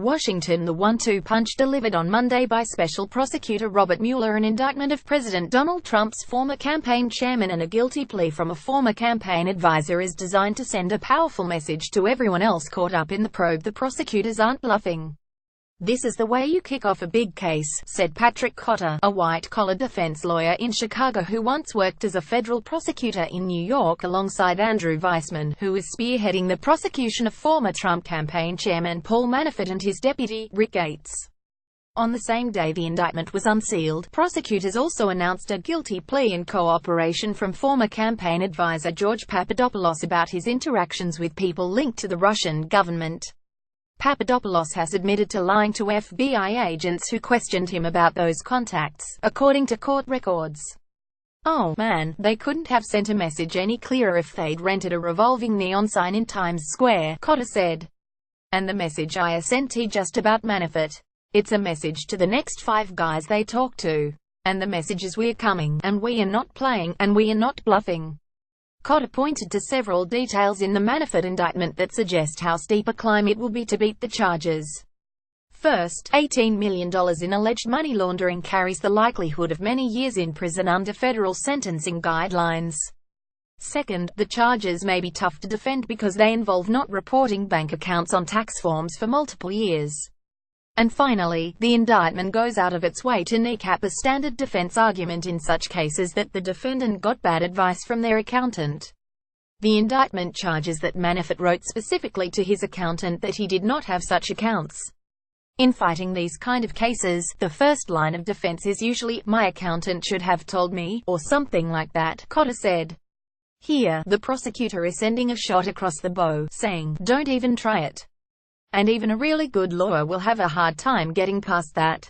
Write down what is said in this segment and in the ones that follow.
Washington. The one-two punch delivered on Monday by Special Prosecutor Robert Mueller, an indictment of President Donald Trump's former campaign chairman and a guilty plea from a former campaign advisor, is designed to send a powerful message to everyone else caught up in the probe. The prosecutors aren't bluffing. "This is the way you kick off a big case," said Patrick Cotter, a white-collar defense lawyer in Chicago who once worked as a federal prosecutor in New York alongside Andrew Weissman, who was spearheading the prosecution of former Trump campaign chairman Paul Manafort and his deputy, Rick Gates. On the same day the indictment was unsealed, prosecutors also announced a guilty plea in cooperation from former campaign advisor George Papadopoulos about his interactions with people linked to the Russian government. Papadopoulos has admitted to lying to FBI agents who questioned him about those contacts, according to court records. "Oh, man, they couldn't have sent a message any clearer if they'd rented a revolving neon sign in Times Square," Cotter said. "And the message I sent just about Manafort. It's a message to the next 5 guys they talk to. And the message is we're coming, and we are not playing, and we are not bluffing." Cotter pointed to several details in the Manafort indictment that suggest how steep a climb it will be to beat the charges. First, $18 million in alleged money laundering carries the likelihood of many years in prison under federal sentencing guidelines. Second, the charges may be tough to defend because they involve not reporting bank accounts on tax forms for multiple years. And finally, the indictment goes out of its way to kneecap a standard defense argument in such cases that the defendant got bad advice from their accountant. The indictment charges that Manafort wrote specifically to his accountant that he did not have such accounts. In fighting these kind of cases, the first line of defense is usually, "My accountant should have told me," or something like that, Cotter said. Here, the prosecutor is sending a shot across the bow, saying, "Don't even try it. And even a really good lawyer will have a hard time getting past that."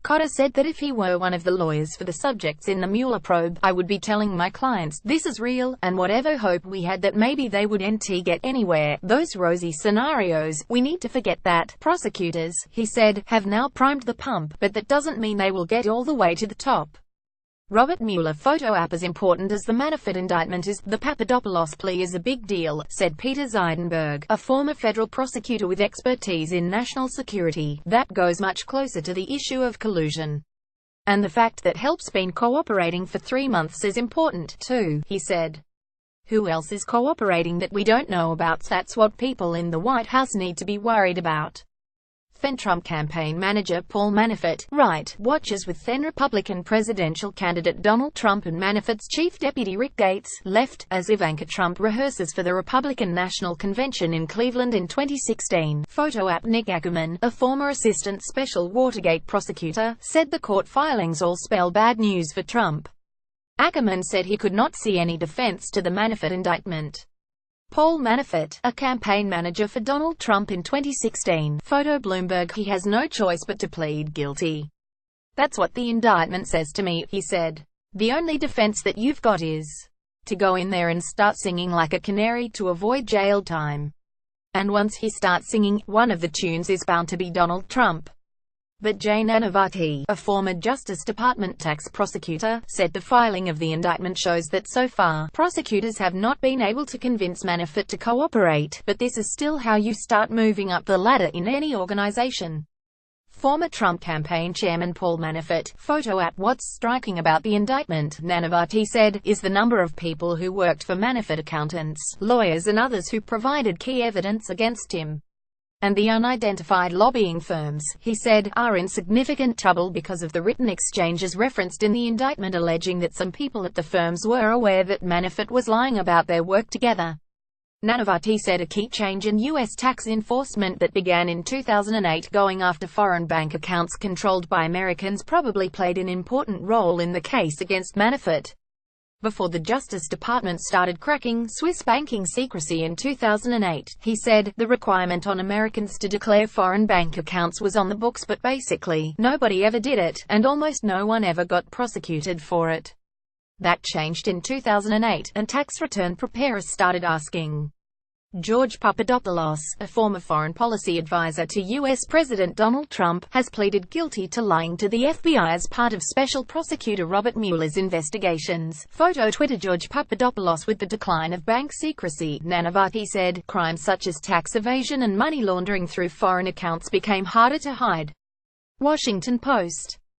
Cotter said that if he were one of the lawyers for the subjects in the Mueller probe, "I would be telling my clients, this is real, and whatever hope we had that maybe they wouldn't get anywhere, those rosy scenarios, we need to forget that." Prosecutors, he said, have now primed the pump, but that doesn't mean they will get all the way to the top. Robert Mueller photo app. As important as the Manafort indictment is, the Papadopoulos plea is a big deal, said Peter Zeidenberg, a former federal prosecutor with expertise in national security. That goes much closer to the issue of collusion. And the fact that help's been cooperating for 3 months is important, too, he said. Who else is cooperating that we don't know about? That's what people in the White House need to be worried about. Trump campaign manager Paul Manafort, right, watches with then Republican presidential candidate Donald Trump and Manafort's chief deputy Rick Gates, left, as Ivanka Trump rehearses for the Republican National Convention in Cleveland in 2016. Photo app. Nick Ackerman, a former assistant special Watergate prosecutor, said the court filings all spell bad news for Trump. Ackerman said he could not see any defense to the Manafort indictment. Paul Manafort, a campaign manager for Donald Trump in 2016, photo. Bloomberg, he has no choice but to plead guilty. "That's what the indictment says to me," he said. "The only defense that you've got is to go in there and start singing like a canary to avoid jail time. And once he starts singing, one of the tunes is bound to be Donald Trump." But Jay Nanavati, a former Justice Department tax prosecutor, said the filing of the indictment shows that so far, prosecutors have not been able to convince Manafort to cooperate, but this is still how you start moving up the ladder in any organization. Former Trump campaign chairman Paul Manafort, photo app. What's striking about the indictment, Nanavati said, is the number of people who worked for Manafort, accountants, lawyers and others who provided key evidence against him. And the unidentified lobbying firms, he said, are in significant trouble because of the written exchanges referenced in the indictment alleging that some people at the firms were aware that Manafort was lying about their work together. Nanavati said a key change in U.S. tax enforcement that began in 2008 going after foreign bank accounts controlled by Americans probably played an important role in the case against Manafort. Before the Justice Department started cracking Swiss banking secrecy in 2008, he said, the requirement on Americans to declare foreign bank accounts was on the books, but basically, nobody ever did it, and almost no one ever got prosecuted for it. That changed in 2008, and tax return preparers started asking, George Papadopoulos, a former foreign policy advisor to U.S. President Donald Trump, has pleaded guilty to lying to the FBI as part of Special Prosecutor Robert Mueller's investigations. Photo Twitter. George Papadopoulos. With the decline of bank secrecy, Nanavati said, crimes such as tax evasion and money laundering through foreign accounts became harder to hide. Washington Post.